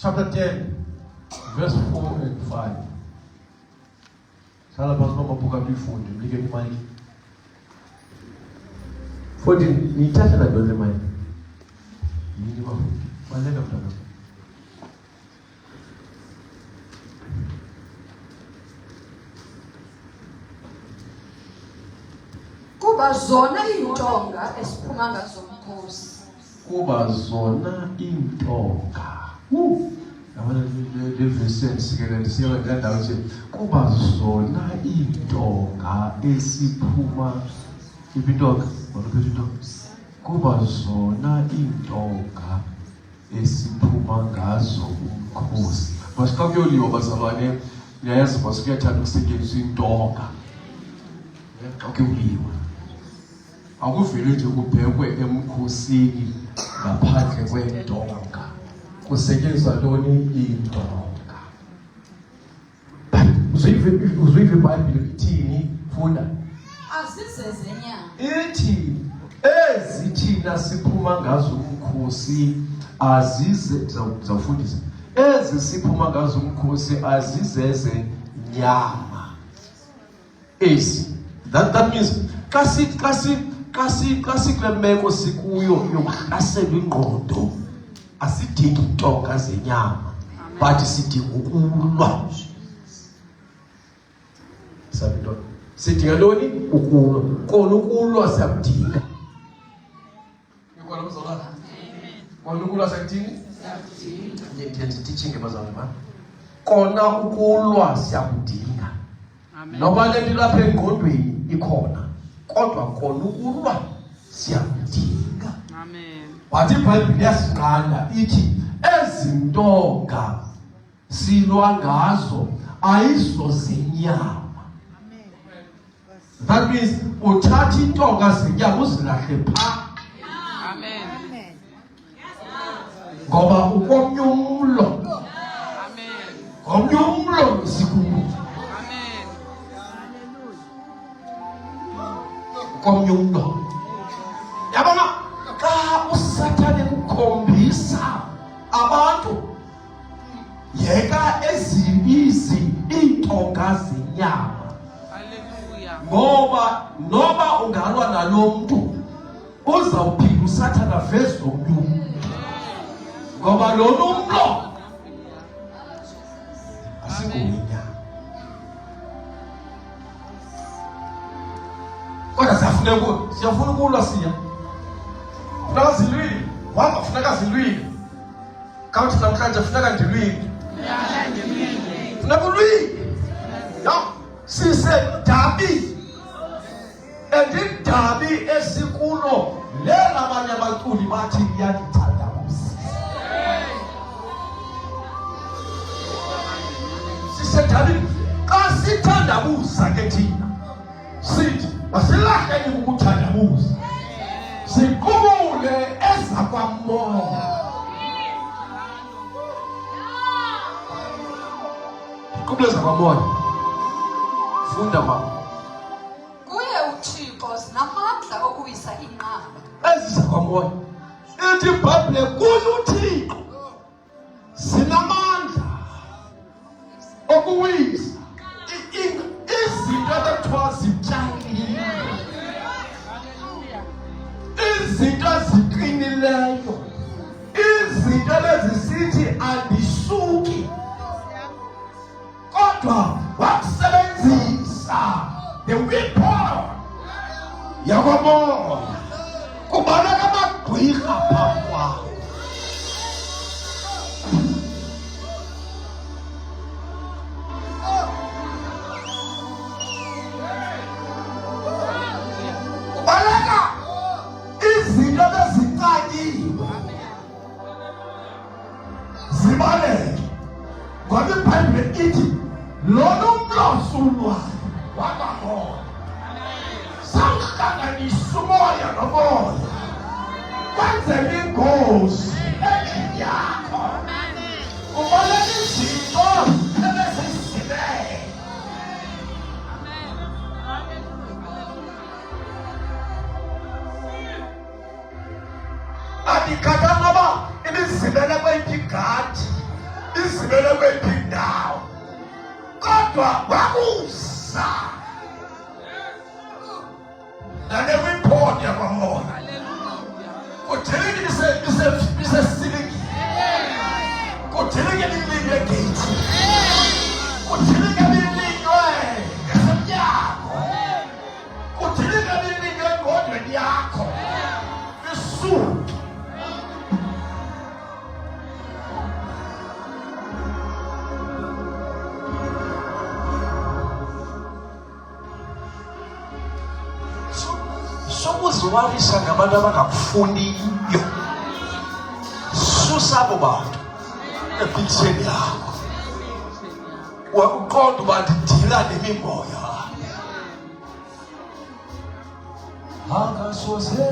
Chapter 10, verse 4 and 5. Sala pastor mabuka bifundi mlike ni mic. 14 nithatha la donke mic. Yini ba? Baleka mntana. Kuba zona intonga esiphuma ngazo umkhosi. Kuba zona intonga. Yabona le verse sikele siya ngada uthi kuba zona intonga esiphuma ibintonga bonke kuba zona intonga esiphuma ngazo umkhosi. Masikakuyoliwa bazalwane niyayazi masikuyathanda ukusetyenziswa intonga. Kakuyoliwa akuvele nje kubhekwe emkhosini ngaphandle kwentonga. Kusetyenziswa ntoni intonga? Uzwive iBhayibhile ithini? Funda. Azizezenyanga. Ithi ezithina siphuma ngazo umkhosi azize zawufundisa. Ezi siphuma ngazo umkhosi azizeze nyama. Ezi. That means kasi kule meko sikuyo yokuhlaselwa ingqondo. Asidingi intonga zenyama, but sidinga ukulwa. Sabito. Sidinga ntoni? Ukulwa. Kona ukulwa siyakudinga. Yikho mzalwana. Kona ukulwa siyakudinga? Siyakudinga. Teaching bazalwane ba. Kona ukulwa siyakudinga. Amen. Noba le nto lapha engqondweni ikhona, kodwa kona ukulwa siyakudinga. Amen. Wathi iBhayibhile yasinqanda ithi ezintonga silwa ngazo ayizo zenyama. That means uthatha intonga zenyama uzilahle pha. Amen. Ngoba ukomnye umlo. Amen. Komnye umlo sikulu. Amen. Komnye umlo. Yabona xa uSathane ukukhombisa abantu yeka ezibizi intonga zenyama. Hallelujah. Ngoba noba ungalwa nalo mntu uzawuphinda uSathane aveze omnye umntu. Ngoba lona umlo asikuyinya. Kodwa siyafuna ukulwa siya. Funeka zilwile. Wanga funeka zilwile. Kawuthi namhlanje funeka ndilwile. Funeka ulwile. Ya sisedabi. Endidabi esikulo lela abanye abaculi bathi liyandithandabuza. Sisedabi xa sithandabuza ke thina sithi asilahleni ukuthandabuza. Sikubule ezakwamoya. Sikubule ezakwamoya. Funda mama. Kuye uThixo sinamandla okuwisa inqaba. Ezakwamoya. Ithi iBhayibhile kuye uThixo sinamandla okuwisa izinto ekuthiwa zitshakile. Izinto eziqinileyo, izinto ezisithi andisuki, kodwa wakusebenzisa the weapon yakwamoya. Kubaleka amagqwirha phambi kwakho. Kubaleka izinto iBhayibhile ithi lona umlosi ulwayo wabamoya sawuhlanganisa umoya nomoya kwenzeka ingozi endlini yakho ubaleka izinto ebezizibele. Adikada ngoba ibizibele kweyiphi igadi izibele kweyiphi indawo kodwa wabuza nale report yabamoya kuthelekile bisesilikile kuthelekile ilile gate kuthelekile ilile ngesemnyako kuthelekile ilile ngodweni yakho isu sokuziwalisa ngabantu abangakufuniyo. Susa abo bantu empikisweni yakho wakuqonda uba ndidila nemimoya angasoze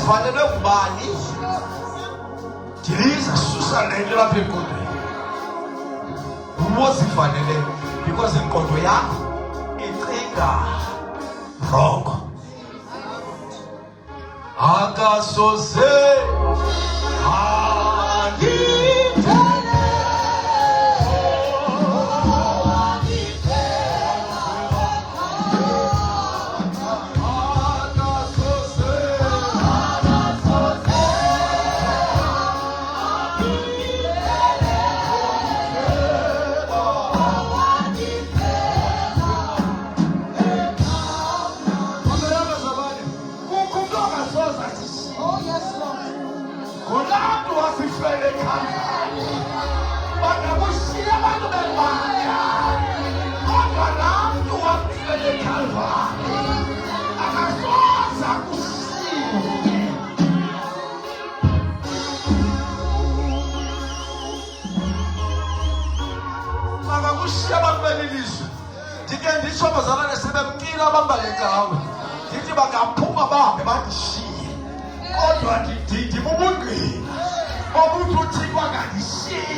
ufanele kubani diliza susa lento lapha enkondweni umozifanele because inkondo yakho icinga wrong akasoze abazalwane sebemkile abambalekawe ndithi bangaphuma bahambe bandishiye kodwa ndithi bubungqina obuthi uthixo angandishiyi.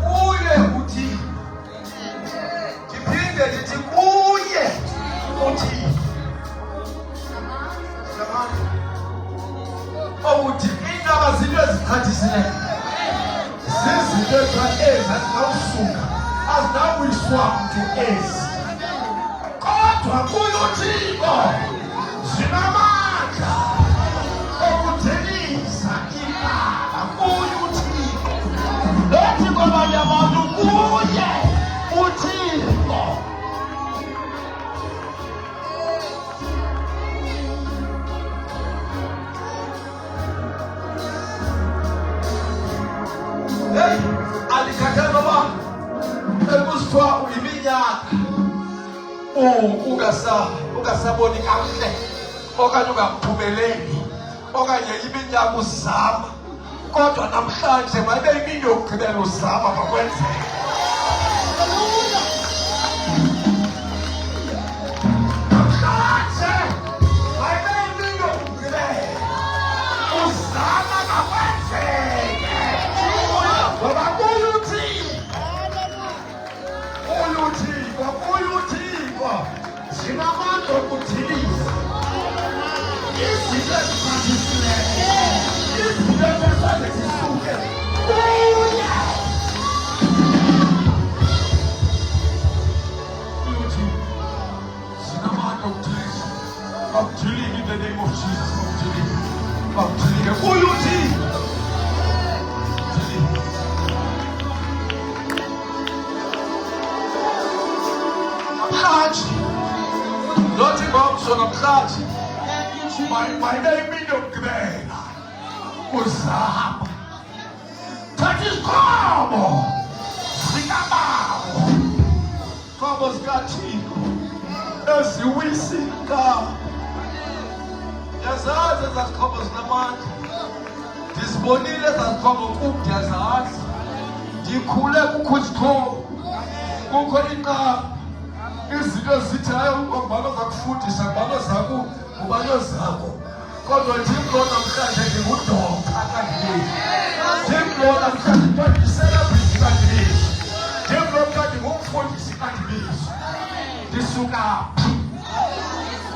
Kuye uthi ndiphinde ndithi kuye uthi obuthi indaba zinto eziphathisileyo zizinto ezi azinawusuka azinawuyiswa mntu ezi kodwa kuye uthixo zinamandla okuthelisa indaba kuye uthixo lethi kwabanye abantu kuye uthixo. Alikatana ba ekusithiwa uyiminyaka ungasaboni kakuhle okanye ungaphumeleli okanye iminyaka uzama kodwa namhlanje mayibe imini yokugqibela uzama makwenzeka. Namhlanje mayibe imini yokugqibela uzama makwenzeka. Ngoba kuyuthixo sinamandla okudiliza izinto eziphathisileyo, izinto ezaze zisuke kuye. Sinamandla okudiliza. Akudilike in the name of Jesus. Akudilike kuyuthixo. Not about son of God. My name is Gwen. Uzama. That is como. Singabao. Como Gatino. As you will see God. As others as como Naman. Disponibles as como cook as us. The cooler could go. Kukolika. Izinto zithayo ngombalo zakufundisa ngalo zakho ubalo zakho kodwa nje imlona namhlanje ngikudonga kanjani nje imlona namhlanje ngiyisela kanjani nje imlona ngikufundisa kanjani disuka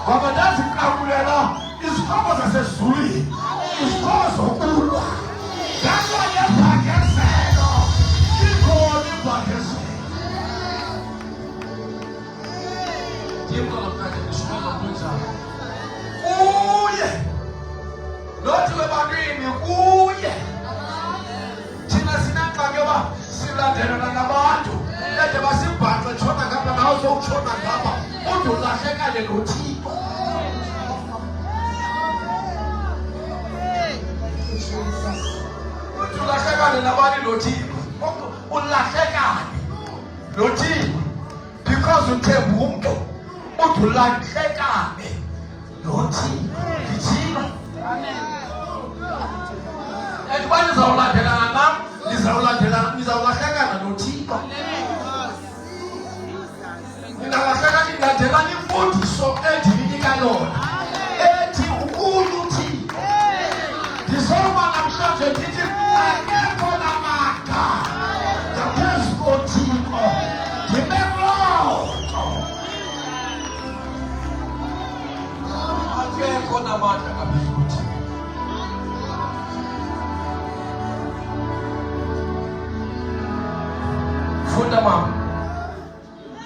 ngoba nazi kakulela izikhomo zasezulwini izikhomo zokulwa yakho yebhakeselo ikhona ibhakeselo. Kuye lothi webantwini kuye thina sinangxaki yoba silandelana nabantu ede basibhaxe tshona ngapha nawe sowutshona ngapha ude ulahlekane nothixo. Ude ulahlekane nabani nothixo ulahlekane nothixo because uthemba umntu ude ulahlekane nothixo. Ngithina ukuba nizawulandelana nam nizawulahlekana nothixo. Ningalahlekana nilandelana imfundiso endinika yona ethi ukulu uthixo. Ndizoba namhlanje ndithi akekho namandla ngaphezu kothixo ndibelonto. Akekho namandla ngaphezu kothixo. Funda mama.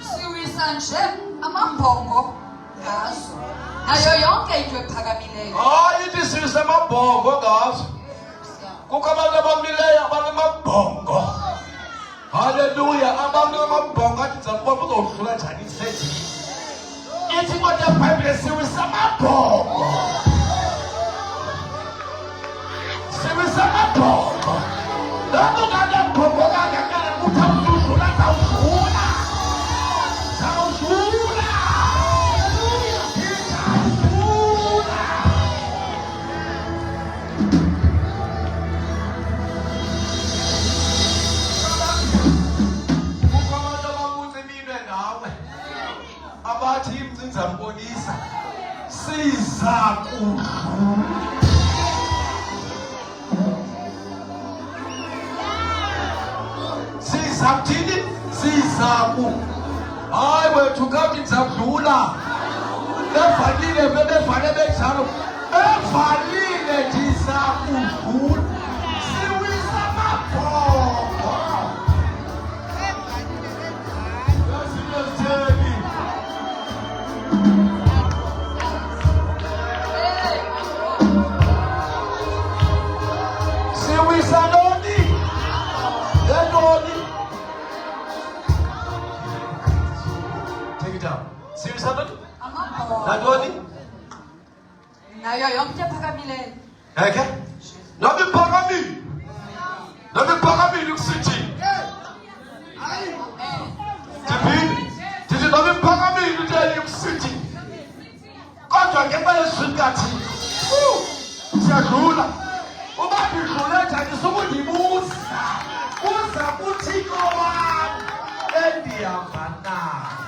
Siwisa nje amabhongo ngazo nayo yonke into ephakamileyo. Hayi ithi siwisa amabhongo ngazo. Kukho abantu abamileyo abanamabhongo. Haleluya. Abantu amabhongo athi ndizakubona uzodlula njani isendlini. Ithi kodwa iBhayibhile siwisa amabhongo. Siwisa amabhongo. Loko kade bhongo kangakala ukuthi awuzudlula zawudlula. Zawudlula. Zawudlula. Kukho abantu ababuza iminwe nawe abathi imzinza mbonisa siza kudlula. Sizamthini sizaku hayi wethu kathi ndizakudlula bevalile bebevale benjalo bevalile ndizakudlula. Siwisa amabhongo ezinezitheni siwisa noni enoni. Take it out. Siwisa noni Amabhongo nantoni nayo yonke ephakamileyo. eke noma iphakamile ukusithi ndithi noma iphakamile into ukusithi kodwa ngenxa yezwi likaThixo siyadlula uba ndidlule njani sukundibuza uza kuthixo wam endihamba nayo.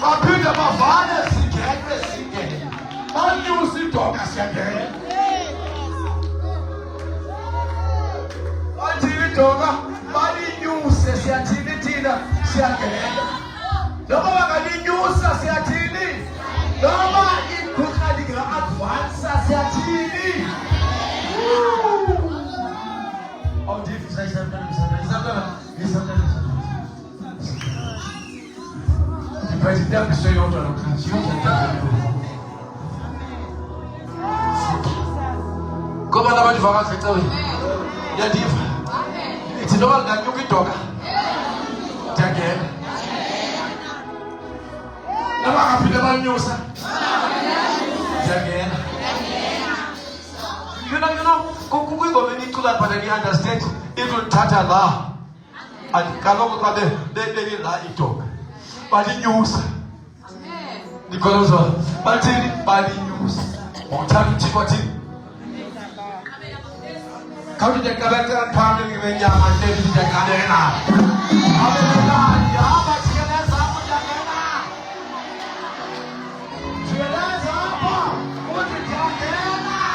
Baphinda bavane sigekwe singene banyuse idoka siyangena bathini idoka balinyuse siyathini thina siyangena noma bangalinyusa siyathini noma ikhutha lingaka-advansa siyathini. Presidente sei outra canção como ela vai devagar você então já diva e se não ela ganhou que toca já quer não vai rapidar mais nhosa já quer you know como we go many to that but they understand it will tata lá kalau kita de lá e toca balinyusa nikolozwa bathini balinyusa uthanda uthixo athini khawuthi ndiyaqalaqala phambi ngenyama ntebi ndiyaqalena abelelani hamba jikeleza apho ndiyangena jikeleza apho uthi ndiyangena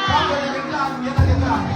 kambe ngeklani ngena ngeklani.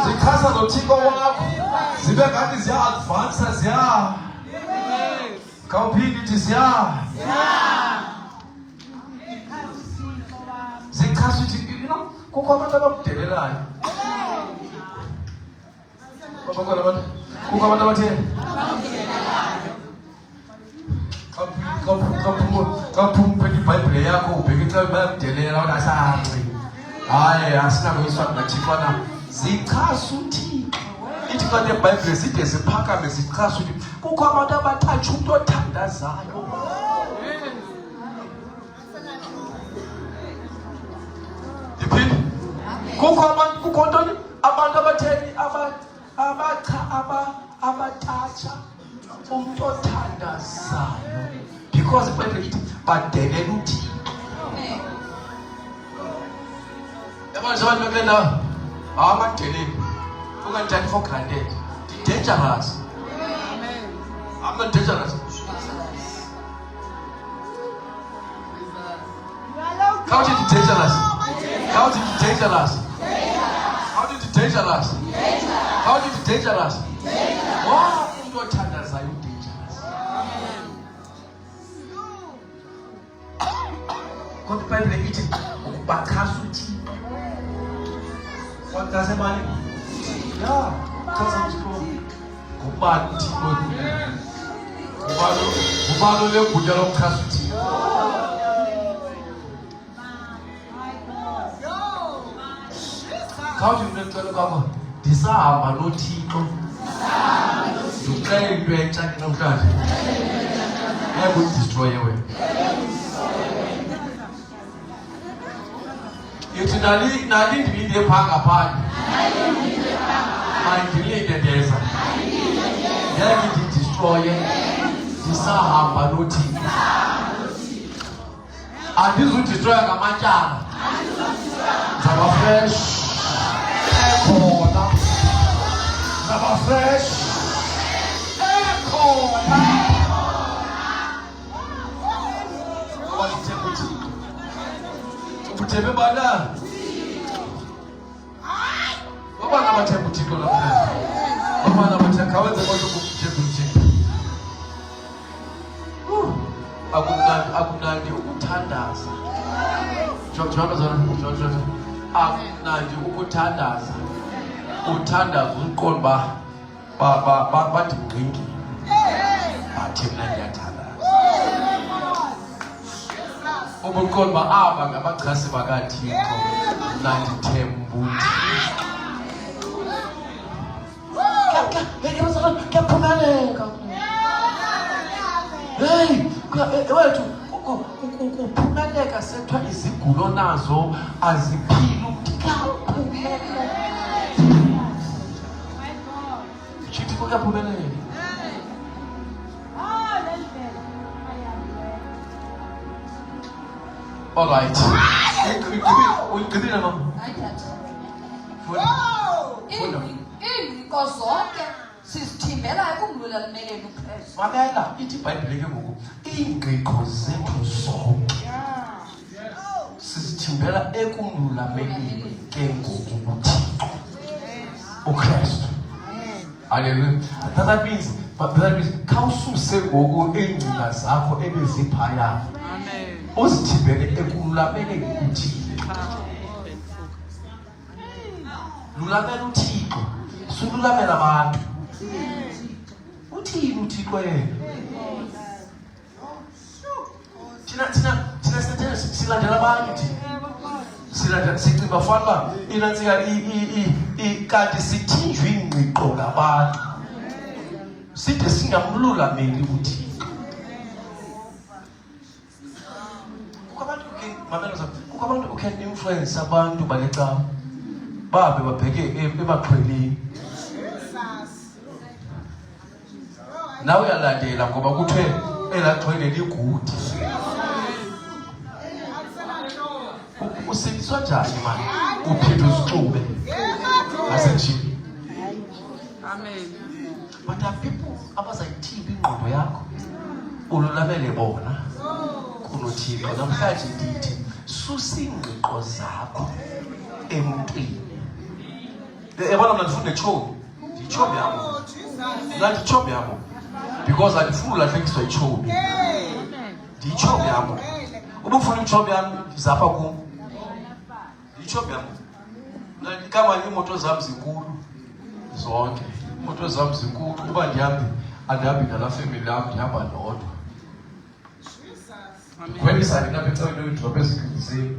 Zichaza nothixo wakho zibe ngathi ziya-advansa ziya khawuphinde ithi ziya zichaza ukuthi kukho abantu abakudelelayo kukho abantu abatheni kaphumphethe ibhayibhile yakho ubheke xa bayakudelela unasanci hayi asinakuyiswa ngathixo na zichaza uthixo ithi kanti ebhayibhile zide ziphakame zichaza ukuthi kukho abantu abathatsha umntu othandazayo ndiphinde kukho ntoni abantu abatheni abathatsha umntu othandazayo because ibhayibhile ithi badelela uthixo yabona abantu bekena abadeleli unganjani for granted dangerous. I'm not dangerous. How did you dangerous? How did you dangerous? How did you dangerous? How did you dangerous? Wow, umntu othandazayo dangerous. Kodwa iBhayibhile ithi ukubakhasa uthixo. What does it mean? Yeah, because of school. Kubani uthixo. Kubani legunya lokukhasa uthixo. How do you make the cover? Disahamba nothixo. Ucela into entsha namhlanje. Ngeke udestroy wena. Yithi nali ndibinde phanga phana. Ayindilinde ndeza. ngeke ndidistroye ndisahamba nothini andizudistroya ngamatyala ndizaba fresh ekhona ndizaba fresh ekhona ubuthembe bana babana bathemba uthixo namhlanje babana bathemba kawenze konke ukuthemba uthixo akunandi ukuthandaza akunandi ukuthandaza uthandaza uqonda bathi ngqingi bathi mna ndiyathandaza ubuqonda aba ngabachasi bakathixo mna ndithemba uthixo kuyaphumeleka hey wethu ukuphumeleka sethiwa izigulo nazo aziphili umntu kuyaphumeleka shithi kuyaphumeleka all right uyigqibile mama iinko zonke sizithembela ekumlulameleni uKristu. Mamela ithi iBhayibhile ke ngoku iingqiqo zethu zonke sizithembela ekumlulameleni ke ngoku uThixo uKristu. Hallelujah. That means khawususe ngoku iingcinga zakho ebeziphaya. Amen. Uzithembele ekumlulameleni uThixo. Lulamela uThixo. Sululamela abantu. Uthini uThixo yena? Thina silandela abantu thina. Sicinga fanele inantsika kanti sithinjwe ingqiqo ngabantu. Side singamlulameli uThixo. Kukho abantu who can influence abantu balecala. Babe babheke ebaxhweleni. Nawe uyalandela ngoba kuthiwe elaxhwele ligudi. Usindiswa njani manje? Uphinde uzixube. Asenjini. Amen. But there are people abazayithimba ingqondo yakho. Ululamele bona. Kunothixo namhlanje ndithi susa ingqiqo zakho emntwini. Yabona mna ndifunda ichobi. Ichobi yami. Ngathi ichobi yami. Because andifuna ulahlekiswa ichobi. Ichobi yami. Ubufuna ichobi yami zapha kum. Ichobi yami. Kama imoto zami zinkulu zonke. Imoto zami zinkulu kuba andihambi nala family yami ndihamba ndodwa. When is I never told you to basically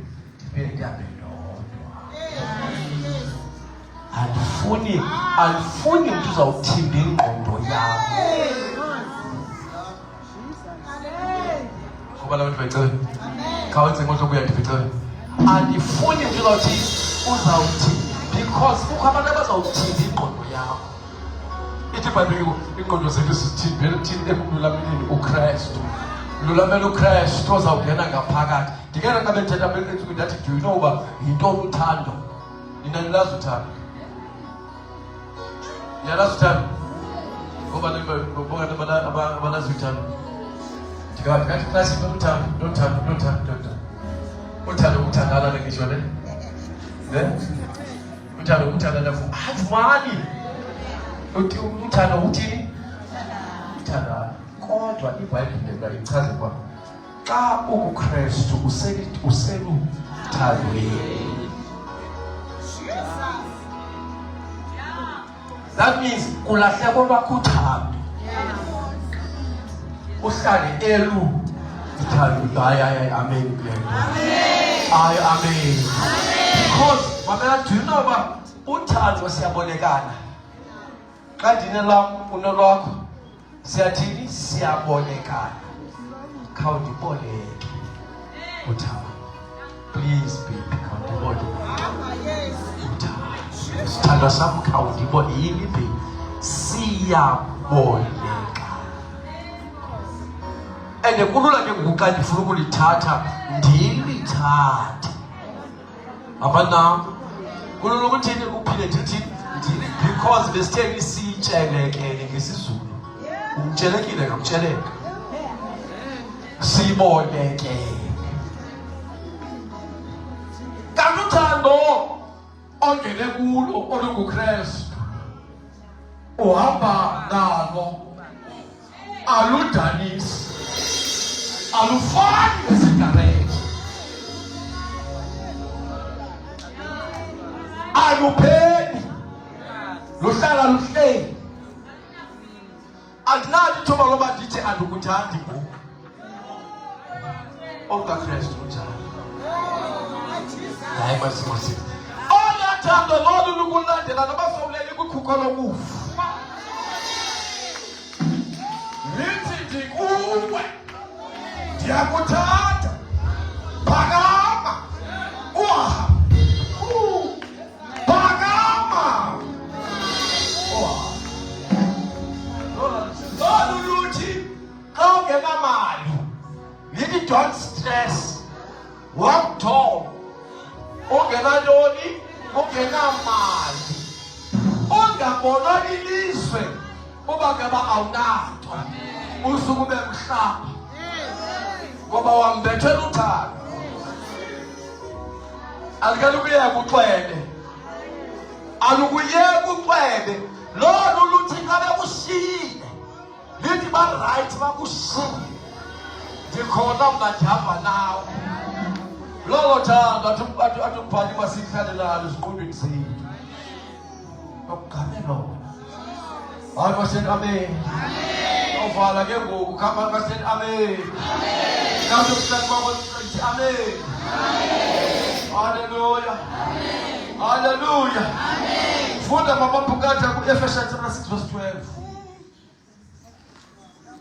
ndihambe ndodwa. Andifuni mntu uzawuthimba ingqondo yakho. Kuba la bantu bayicela. Khawenze ngoto kuya ndibicela. Andifuni mntu uzawuthimba because kukho abantu abazawuthimba ingqondo yakho. Ithi iBhayibhile ingqondo zethu sithimbe thina ekumlulameleni uKristu. Lulamela uKristu ozawungena ngaphakathi. Ndingena xa bethetha belethu ndathi do you know uba yintoni uthando? Nina nilazi uthando. Niyalazi uthando? Ngoba abalazi uthando. Ndingathi xa siphe uthando. Uthando ukuthandana ngisho le. Uthando ukuthandana avumani. Uthando uthini? Uthanda. Kodwa iBhayibhile ichaza ukuba xa uKristu useluthandweni. That means kulahleka kwakho uthando. Uhlale uthando. Hayi amen. Hayi amen. Because mamela do you know uba uthando siyabonekana. Xa ndinelam unolwakho siyathini siyabonekana. Khawundiboleke uthando. Please baby khawundiboleke uthando. Sithanda sam khawundiboleke yini baby siyabonekana. boleka. And kulula ke ngoku xa ndifuna ukulithatha ndilithathe. Abana kulula ukuthi uphile ndithi because besitheni sitshelekele ngesizulu. Umtshelekile ngakutsheleka. Siboleke. Kanti uthando ongene kulo olunguKristu uhamba nalo aludanisi alufani nesigarethi alupheli luhlala luhleli andinalo ithuba loba ndithi andikuthandi ngoku okaKristu njalo. Hayi masimasi olathando lolu lukulandela noba sowuleli kwikhuko lokufa lithi ndikuwe ndiyakuthanda phakama uhambe phakama lolu luthi xa ungenamali lithi don't stress walk tall. Ungenantoni ungenamali ungabonwa lilizwe uba ngaba awunanto usuke ube mhlaba ngoba wambethwe luthando. Alukalukuyeka uxwebe alukuyeka uxwebe lolu luthi xa bekushiyile lithi barayithi bakushiyile ndikhona mna ndihamba nawe. Lolo thando atubhali masihlale lalo esiqondweni sethu okugame lona. Hayi maseni amen. Ovala ke ngoku khamba maseni amen. Kanti umhlali kwakho sithi amen. Hallelujah. Hallelujah. Funda mamaphakathi ku-Ephesians chapter 6 verse 12.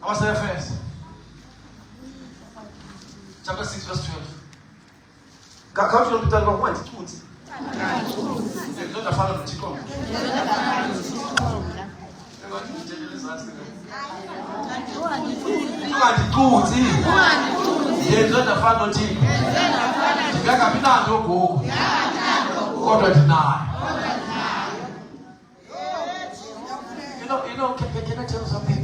Abase-Efeso chapter 6 verse 12. Kakhathi umpitali bakho ndithuthi. Ngizodwa fana noThixo. Ungandithuthi. Ngizodwa fana noThixo. Ngingakabi nanto ogogo. Kodwa ndinayo. Can I tell you something?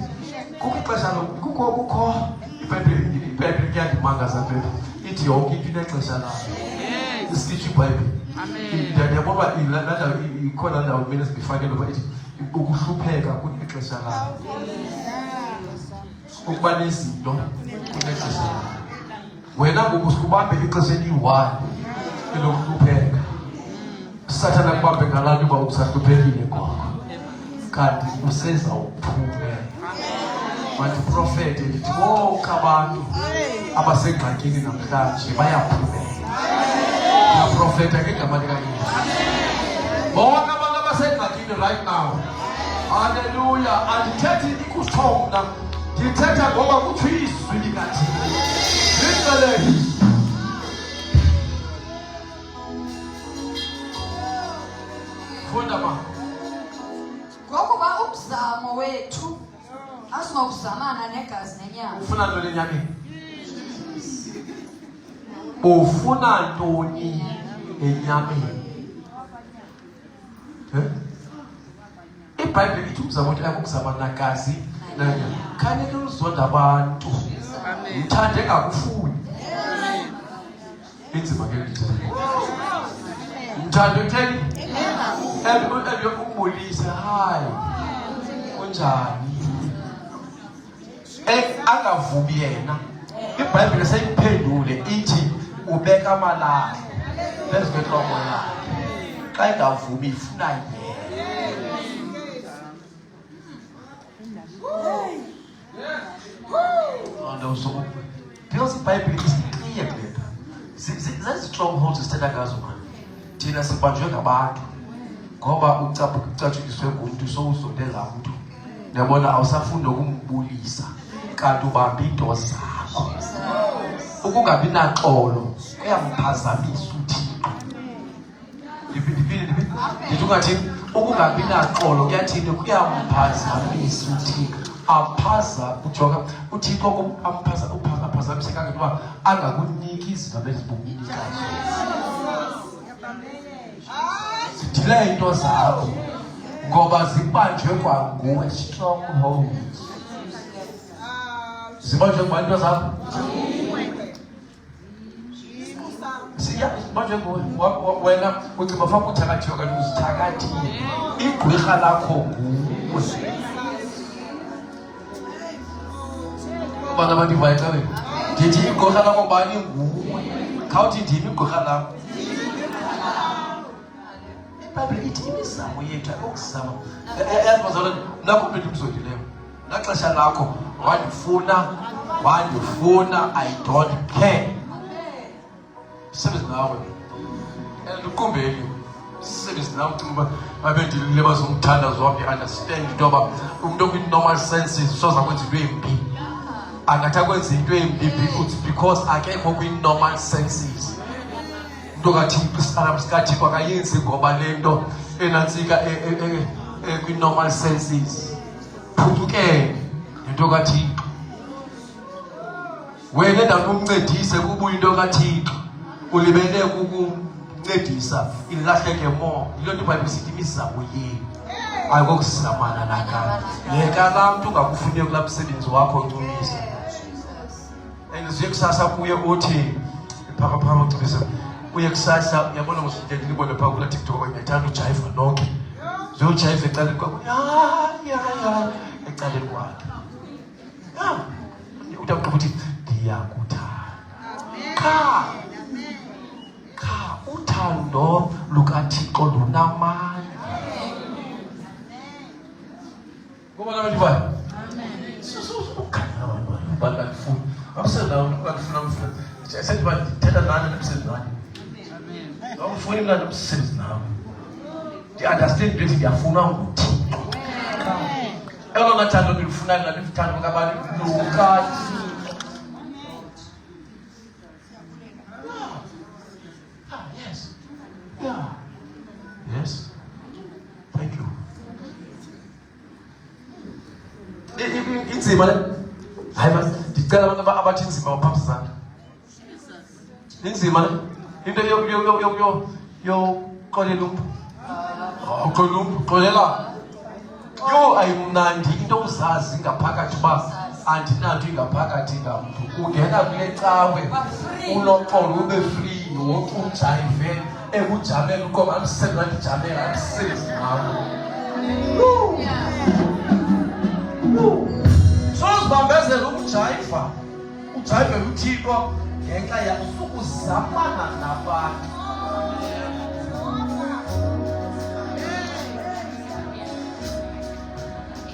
Kukixesha kukho iBhayibheli kuyandimangaza phela. Ithi yonke into inexesha layo. Isitsho iBhayibheli. Amen. Ndiyabona lana ikhona ndawo kumele sibifakele ngoba ithi ukuhlupheka kunexesha layo. Ukuba nezinto kunexesha layo. Wena ngoku sikubambe ixesha eliyi-1 elokuhlupheka. Sathana kubambe ngalalo uba usahluphekile ngoko. Kanti usezawuphumela. But prophet ndithi bonke abantu abasengxakini namhlanje bayaphumela. Naprofeta ngegama likaYesu. Bonke abantu abasengxakini right now. Hallelujah. Andithethi ikuthomna. Ndithetha ngoba kuthiwa izwi likaThixo. Lingcwele. Funda ma. Ngokuba umzamo wethu asinokuzamana negazi nenyama. Ufuna ntoni enyameni? Ufuna ntoni enyameni? iBhayibheli ithi umzamo wethu akukuzamana nagazi nenyama. Khanike uzonda abantu. Mthande ngakufuni. Inzima ke lithi. Mthande utheni? Ukubulisa hayi. Kunjani? Angavumi yena. iBhayibheli seyiphendule ithi ubeka amalala phezu kwentloko yakhe. Xa engavumi ifuna yena. Because iBhayibheli isiclear kulento. Zezi-strongholds sithetha ngazo manje. Thina sibanjwe ngabantu ngoba ucatshukiswe ngumntu sowuzonde laa mntu. Uyabona awusafuni ukumbulisa kanti ubamba into zakho. Ukungabi naxolo kuyamphazamisa uThixo. ndithi ungathi ukungabi naxolo kuyathini kuyamphazamisa uthixo aphaza ujonga uthixo aphazamise kangangokuba angakuniki izinto abezibukunika zidile into zakho ngoba zibanjwe kwanguwe strongholds zibanjwe kwa into zakho manje wena ucimba faka uthakathiwe kanti uzithakathile igqwirha lakho nguwe abantu abandivayo xa ndithi igqwirha lakho bani nguwe khawuthi ndimi igqwirha lakho ibhayibhile ithi imizamo yethu ayokuzama yazibazalwane nakho mntu ndimzondileyo naxesha lakho wandifuna I don't care sisebenzi nawe ndiqumbeli sisebenzi nawe ucinga babe ndilile bazomthandazo wami understand into yoba umntu okwi-normal senses soza kwenza into embi angathi akwenza into embi because akekho kwi-normal senses into kathixo isalam sikathixo akayenzi ngoba le nto enantsika kwi-normal senses phucukele into kathixo wena endaweni umncedise kubuya into kathixo ulibele kukuncedisa ilahleke more yilo nto ibhayibhile sithi imizamo yenu ayikokusamana nakani yeka laa mntu ungakufuneki kulaa msebenzi wakho uncumisa and ziye kusasa kuye uthi phakaphaka uncumisa uye kusasa uyabona ngosindiyandilibone phaa kulaa tiktok kwaye ndiyathanda ujayiva nonke ziyojayiva ecaleni kwakho ya ecaleni kwakhe udakuqaba uthi ndiyakuthanda uthando lukathixo lunamandla ngoba nabandivayo ukhangela abantu bandifuna akusendifuna ndithetha nani nomsebenzi nani awufuni mna nomsebenzi nam ndi-understand into ethi ndiyafunwa nguthixo elona thando ndilifunayo nalifithando kabantu lukathixo Yes. Thank you. Inzima le. Hayi basi ndicela abantu abathi inzima baphambi zami. Inzima le. Into yo xolela umntu. Xolela umntu, xolela. Yo ayimnandi into uzazi ngaphakathi uba andinanto ingaphakathi ngamntu. Ungena kule cawe unoxolo ube free wonke ujayive ekujamela ukoba amsebenzi wandijamela amsebenzi nawo sozibambezela ukujayiva ujayivele uthixo ngenxa yasukuzamana nabantu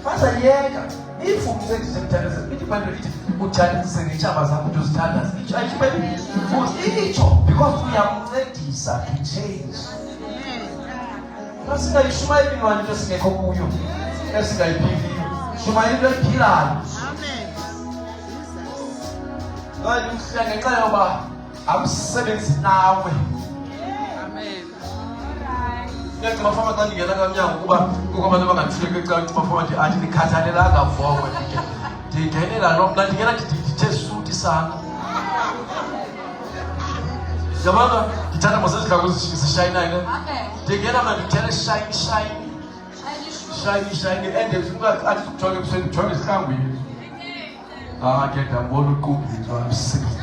bazayeka ifumu zethu ithi ibhayibhile ithi uthandise ngeentshaba zakho uthi uzithandaze itsho because uyamncedisa to change singayishumayeli intwana into esingekho kuyo esingayiphiliyo shumayela into ephilayo ndiya ngenxa yoba amsebenzi nawe ndiyacimafama xa ndingena kamnyango kuba kukho abantu abangandifuneki ecaweni cimafama athi ndikhathalelanga voko ndingenela lo mna ndingena ndithe suti sana yabona ndithanda masezidlako zishayinayo ndingena mna ndithele shayini and andizikujonge ebusweni ndijonge esihlangwini ke ndambona uqubhizwa msebenzi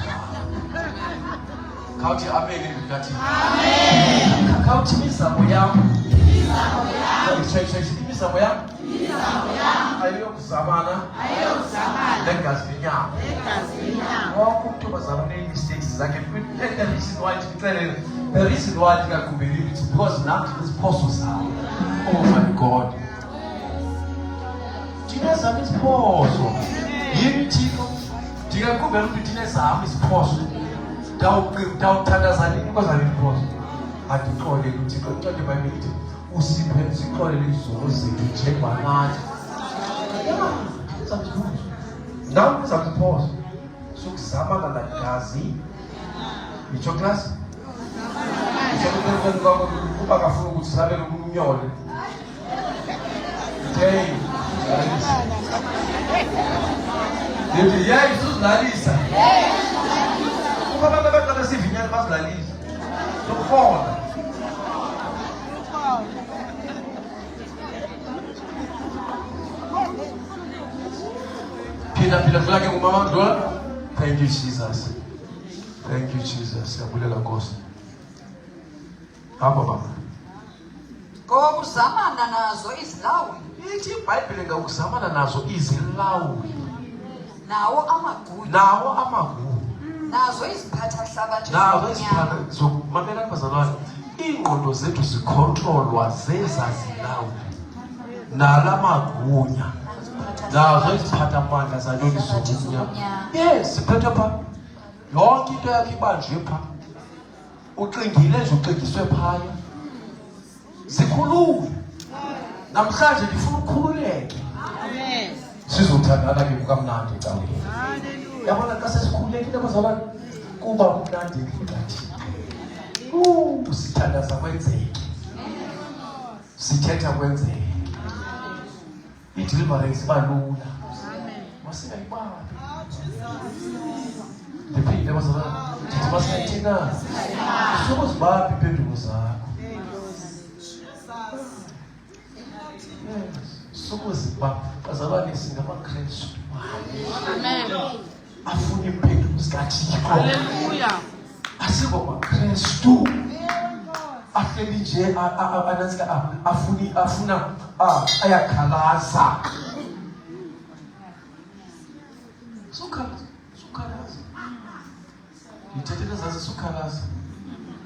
khawuthi ameni ndikathi khawuthi imizamo yam imizamo yam ayiyokuzamana negazi lenyama wonke umntu bazama nee-mistakes zakhe the reason why ndingagumbeli it's because nam ndineziphoso zam oh my god ndinezam iziphoso yini thixo ndingagumbela umntu ndinezam iziphoso ndawuthandaza nini kwezam iziphoso andixolele uthixo incwadi ebhayibhile ithi usiphe sixolele izono zethu njenganathi nam ndizamziphoso sukuzama nganagazi yitsho klasi Kuba kafuna ukuthi sabele umnyole. Okay. Ndithi yayi usuzilalisa. Kuba abantu abaqala sivinyana bazilalisa. Sokufona. Phinda kulake ngumama Ndlola. Thank you Jesus. Thank you Jesus. Siyabulela Nkosi. Hamba baba. Ngoba uzamana nazo izilawuli. Ithi iBhayibheli ngakuzamana nazo izilawuli. Nawo amagunya. Nawo amagunya. Nazo iziphatha hlabathi. Nazo iziphatha zomamela bazalwane. Ingqondo zethu zikontrolwa zezazilawuli. Nalamagunya. Nazo iziphatha amandla zalolu zokunya. Yes, siphethe pha. Yonke into yakhe ibanjwe pha. Uqingile nje uqingiswe phaya. Zikhulule. Namhlanje ngifuna ukukhululeke. Amen. Sizothandana ke kukamnandi ecaweni. Hallelujah. Yabona xa sesikhululekile bazalwane kuba kumnandi ngathi. Sithandaza kwenzeke. Sithetha kwenzeke. Ideliverance balula. Amen. Masingayibamba. Ndiphinde bazalwane. Ndithi masithina. Sokuzibapha impendulo zakho. Sokuzibapha bazalwane singamaKristu. Amen. Afuna impendulo zikaThixo. Hallelujah. Asikho maKristu. Ahleli nje anatsika afuna ayakhalaza. Sukhalaza. Ngithethela zazi sukhalaza.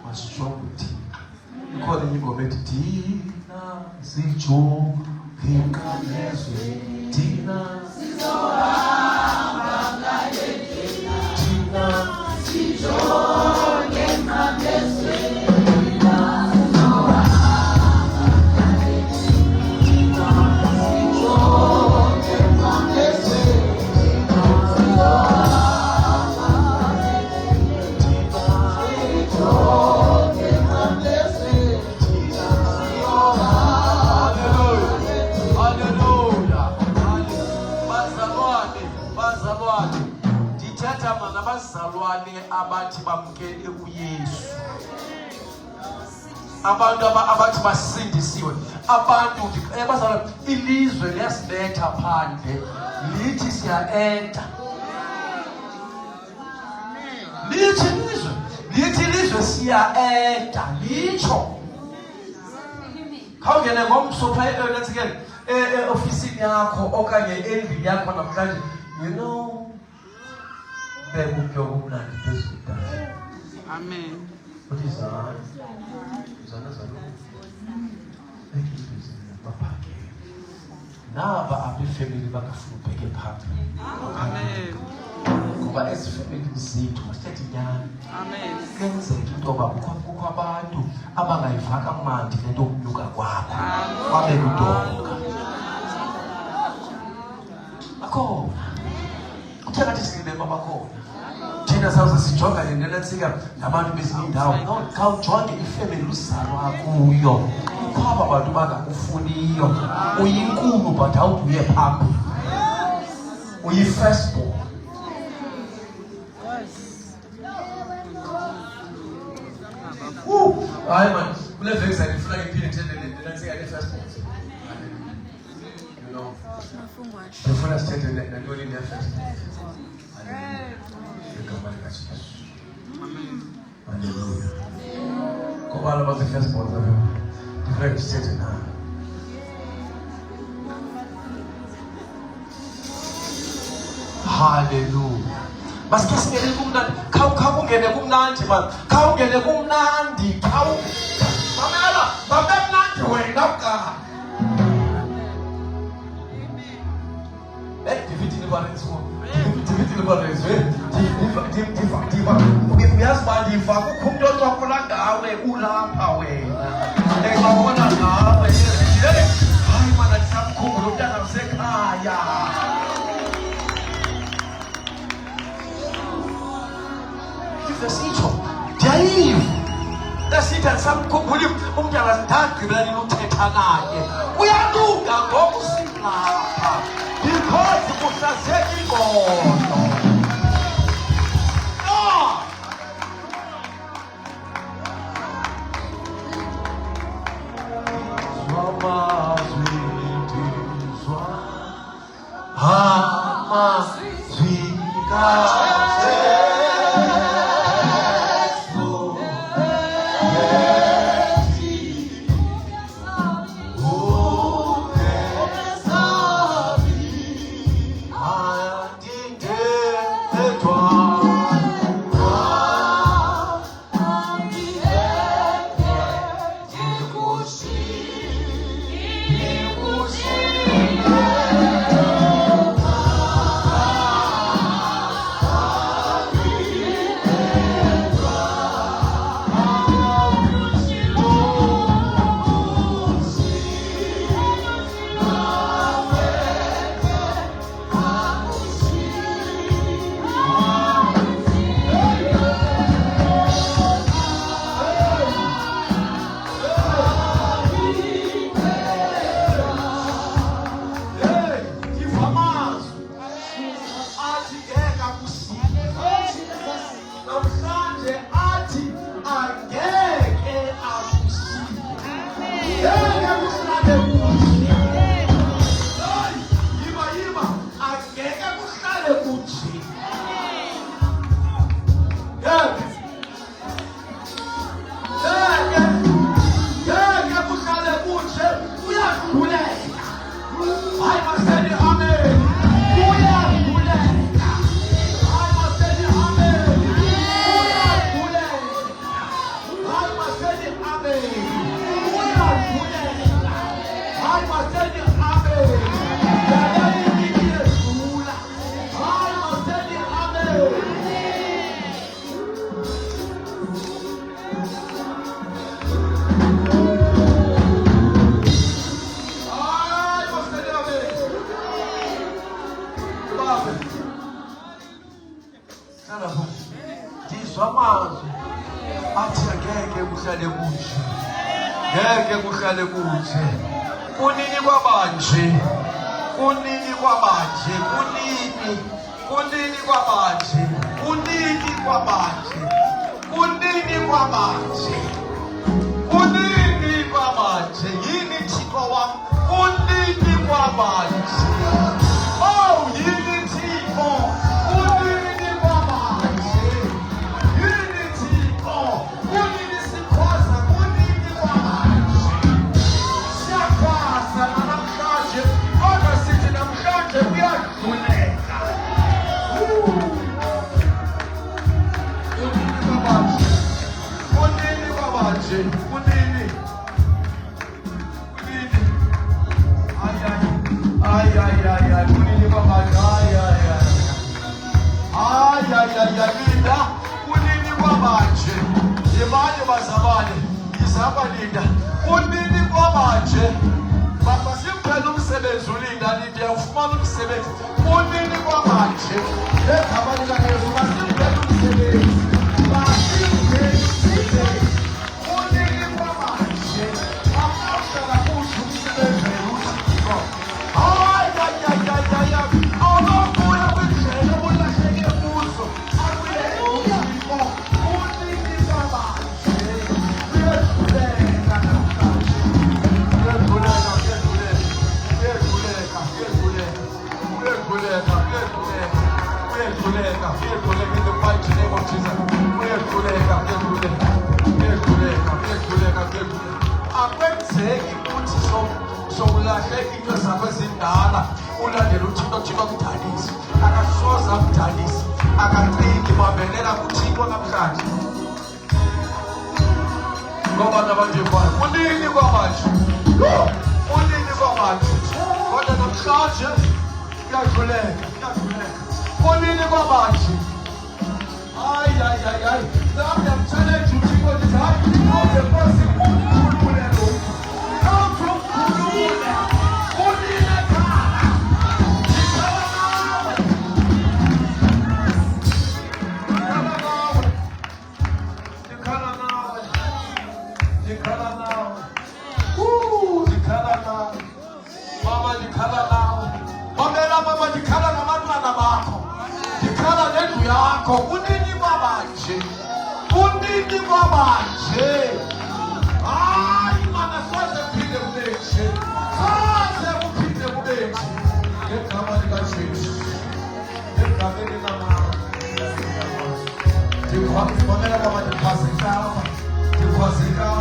Masijonge ikhona ingoma ethi Thina sijonge ngamezwe Thina sizohamba ngale Thina sijonge ngamezwe abathi bamkele uYesu. Abantu abathi basindisiwe. Abantu bazalwane ilizwe liyasibetha phandle. Lithi siyaenda. Lithi ilizwe siyaenda. Litsho. Khawungene ngomsopha elensikele ofisini yakho okanye endlini yakho namhlanje. You know Amen. What is that? Naba abefamily bakafubheke phapha. Amen. Kuba ezifamily zethu masithethe inyani. Amen. Kenzeka into yoba kukho abantu abangayivanga kamandi lento yokunyuka kwakho. Babe ludonga. Akho. Kuthekathi sibe babakhona. Thina sawuze sijonga nentsika nabantu bezinye indawo. No, khawujonge ifamily lusizalwa kuyo. Kukhaba abantu bangakufuniyo. Uyinkulu but awubuye phambili. Uyi-firstborn. Hayi man, kule veki ngifuna ngiphinde ngithende nentsika le-firstborn. You know. Ngifuna sithethe nantoni ne-firstborn. Hallelujah. Come on, about the firstborn of him. The very sitting now. Hallelujah. Maske singene kumnandi. Khawungene kumnandi man. Khawungene kumnandi. Mamela, bamnandi wena ka. Dividi barenzo. Dividi barenzo. Uyazibandiva kukho umuntu ocokola ngawe ulapha wena. Engabona ngawe. Hayi mana ndisamkhumbula umntana usekhaya. Ivesitsho ndiyayiva. Lesithi samkhumbula umntana sithandgibela uthetha naye uyalunga ngokusilapha because kuhlasela ingqondo. baba ndikhala nawe. Mamela baba ndikhala nabantwana bakho. Ndikhala nendlu yakho. Kunini baba nje. Kunini baba nje. Hayi mana soze kuphinde kube nje. Soze kuphinde kube nje. Ngegama likaJesu. Ngegameni likaMama. Ndikhwazela baba ndikhwazeka. Ndikhwazeka.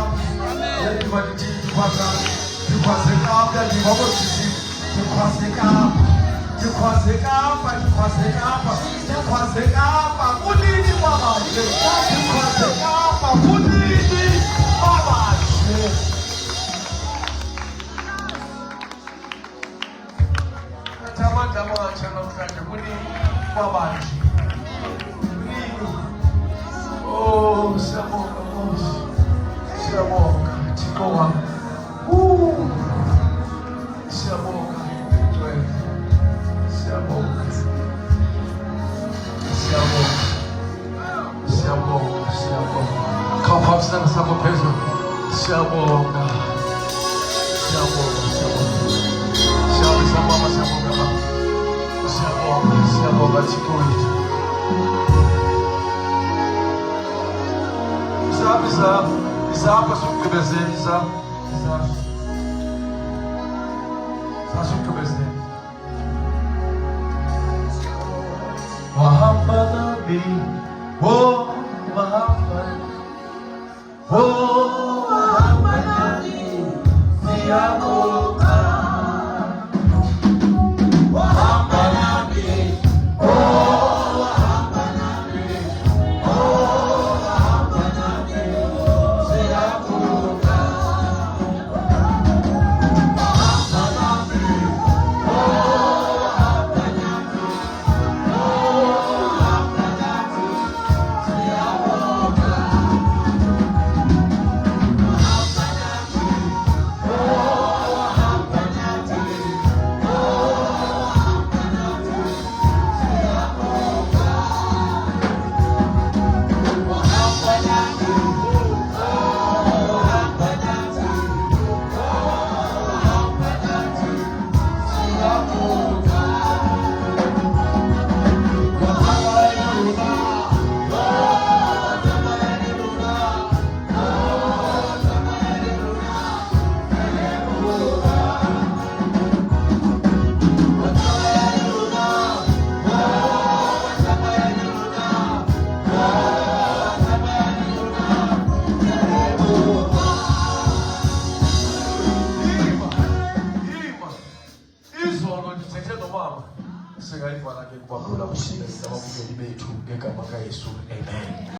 Oh, siyabonga Thixo wami. Siyabonga Mthweni. Siyabonga. Siyabonga. Khawuphakisana sakho phezulu. Siyabonga. Siyabonga mama, siyabonga baba. Siyabonga Thixo wethu. Izapha sokugqibezela sasokugqibezela. Wahamba nami, wahamba nami, siyabonga. Wahamba nami, wahamba nami, wahamba nami, siyabonga. Wahamba nami, wahamba nami, wahamba nami, siyabonga. Singayibona ke kubabula kushile sababukeli bethu ngegama kaYesu. Amen.